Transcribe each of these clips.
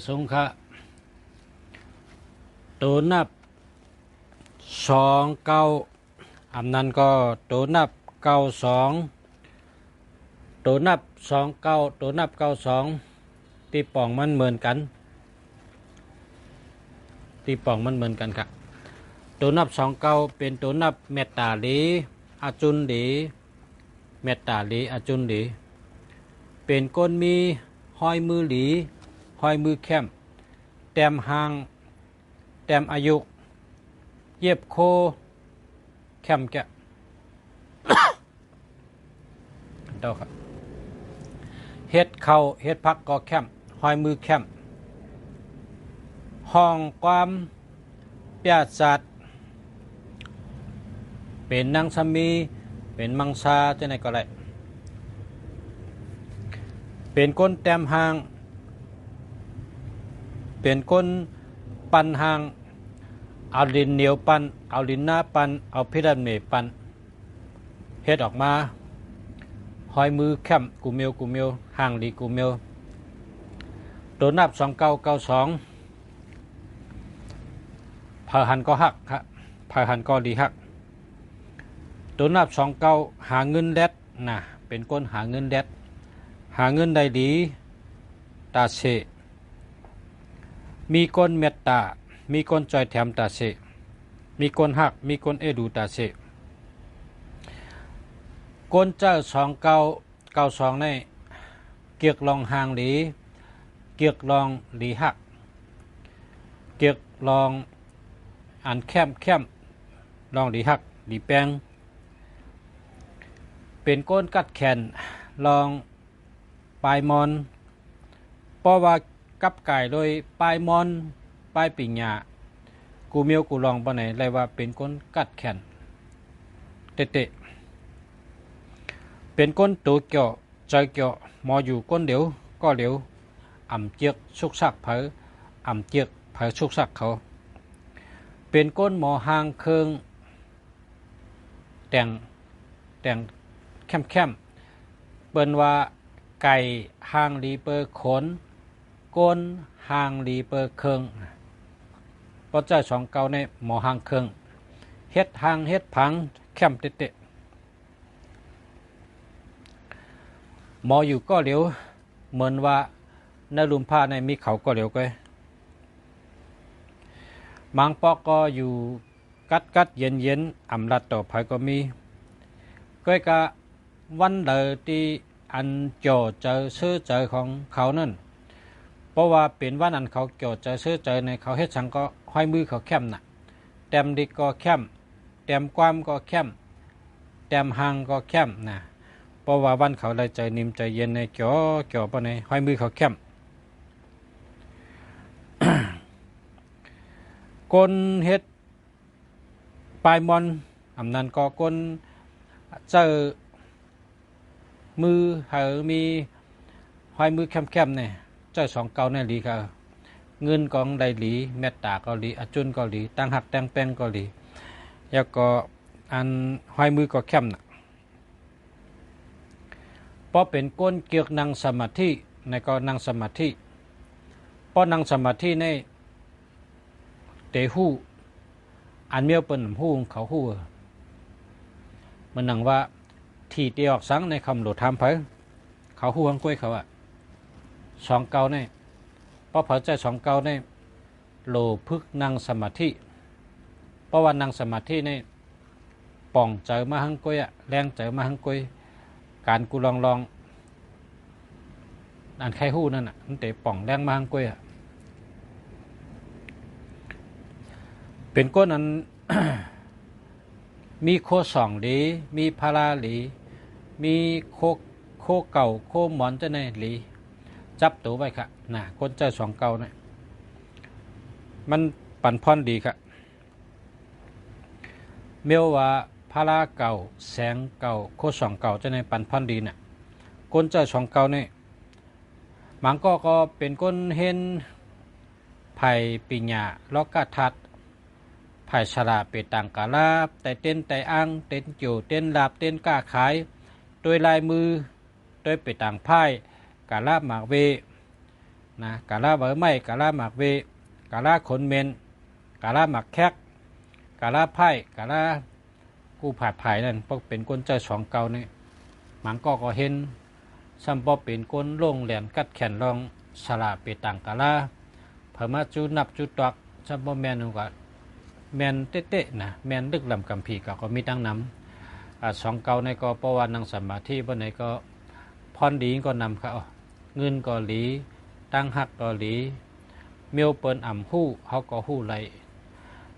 สงขะตัวนับ29อันนั้นก็ตัวนับ92ตัวนับ29ตัวนับ92ตีป่องมันเหมือนกันตีป่องมันเหมือนกันครับตัวนับ29เป็นตัวนับเมตตาลีอาจุนดีเมตตาลีอาจุนดีเป็นก้นมีห้อยมือหลีห้อยมือแคมแต้มหางแต้มอายุเย็บโคแคมแกะ เดาครับเฮ็ดเข่าเฮ็ดพักก็แคมห้อยมือแคมห้องความเปียสัตว์เป็นนางสามีเป็นมังสาจะไหนก็ได้เป็นก้นแต้มหางเป็นก้นปันหางเอาดินเหนียวปันเอาดินหน้าปันเอาพิรันเมปันเฮ็ดออกมาหอยมือแคมกูเมียวห่างดีกูเมียวตัวนับ2992พาหันก็หักครับพาหันก็ดีหักตัวนับ29หาเงินแดดนะเป็นก้นหาเงินแดดหาเงินได้ดีตาเสมีก้นเมตตามีก้นจอยแถมตาเสมีก้นหักมีก้นเอดูตาเสก้นเจ้า2992ในเกียกลองหางหลีเกียกลองหลีหักเกียกลองอันแคมลองหลีหักหลีแปงเป็นก้นกัดแขนลองปลายมอนเพราะว่ากับไก่โดยปลายมอนปลายปิ่งหญ้ากูเมียวกูลองปะไหนเลยว่าเป็นก้นกัดแขนเตะเป็นก้นตัวเกี่ยวใจเกี่ยวมออยู่ก้นเดียวก็เดียวอ่ำเจียกชุกซักเผออ่ำเจียกเผอชุกซักเขาเป็นก้นหมอหางเคืองแต่งแคมเปิ้นว่าไก่หางลีเปอร์ขนก้นหางลีเปอร์เคืองเพราะใจ29ในหมอหางเคืองเฮ็ดหางเฮ็ดผังแคมเตะหมออยู่ก็เหลียวเหมือนว่าในลุมผ้าในมีเขาก็เหลียวก็มังปอกก็อยู่กัดเย็นอำลัดต่อภัยก็มีก็กะวันเดอที่อันโจเจอซื้อเจอของเขานั่นเพราะว่าเป็นวันอันเขาโจเจอซื้อเจอในเขาเฮ็ดสังก็ห้อยมือเขาแคมน่ะแต้มดิกก็แคมแต้มความก็แคมแต้มหางก็แคมน่ะเพราะว่าวันเขาได้ใจนิ่มใจเย็นในจ่อปะในห้อยมือเขาแคม ก้นเฮ็ดปลายมอนอำนั้นก็ก้นเจอมือเหอมีห้อยมือแคมเนี่ยเจ้า29เนี่ยหลีค่ะเงินกองได้หลีเมตตาก็หลีอจุนก็หลีตั้งหักตั้งแป้งก็หลีแล้วก็อันห้อยมือก็แคมน่ะเพราะเป็นก้นเกี่ยวนั่งสมาธิในก็นั่งสมาธิเพราะนั่งสมาธิในเตหูอันเมียวเป็นหูเขาหูมันนั่งว่าที่เตียกสังในคำโหลดทำเผยเขาหูหังกล้วยเขาอะ29เนี่ยเพราะเผยใจ29เนี่ยโลพึกนั่งสมาธิเพราะว่านั่งสมาธิเนี่ยป่องเจอมาหังกล้วยอะแรงเจอมาหังกล้วยการกูลองอันไข้หูนั่นน่ะมันเตะป่องแรงมาหังกล้วยอะเป็นก้นอัน มีโค2หลีมีพาราหลีมีโคเก่าโคหมอนจะในหลีจับตัวไว้ค่ะน่ะก้นเจ้า29เนี่ยมันปั่นพรดีค่ะเมียวว่าพาราเก่าแสงเก่าโค2เก่าจะในปั่นพรดีน่ะก้นเจ้า29เนี่ยมังก็เป็นก้นเห็นไผ่ปิญญาล็อกกะทัดไผ่ฉลาเปตังกาลาแต่เต้นแต่อังเต้นโจเต้นลาบเต้นก้าขายโดยลายมือโดยเปตังไพ่กาลาหมากเว นะกาลาเบอร์ไม่กาลาหมากเวกาลาขนเมนกาลาหมักแคกกาลาไพ่กาลากู้ผาดไผ่นั่นพวกเป็นก้นเจ้าสองเก่านี่หมังก็เห็นซัมปอเป็นก้นโล่งแหลนกัดแขนรองสละเปต่างกาลาเพิ่มาจูนับจูตอกซัมปอแมนนึงก็แมนเตะๆนะแมนลึกลำกำผีก็มีตั้งน้ำสองเก่าในก็เพราะว่านั่งสมาธิบนไหนก็พรดีก็นำเขาเงินก็หลีตั้งหักก็หลีเมียวเปิ้นอ่ำหู้เขาก็หู้ไหล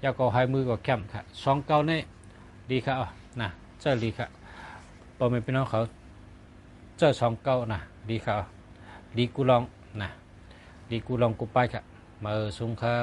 ยาก็ให้มือก็แคมค่ะสองเก่าในดีค่ะนะเจ้าดีค่ะพอไม่เป็นน้องเขาเจ้าสองเก่านะดีค่ะดีกูลองนะดีกูลองกูไปค่ะมาสุงค่ะ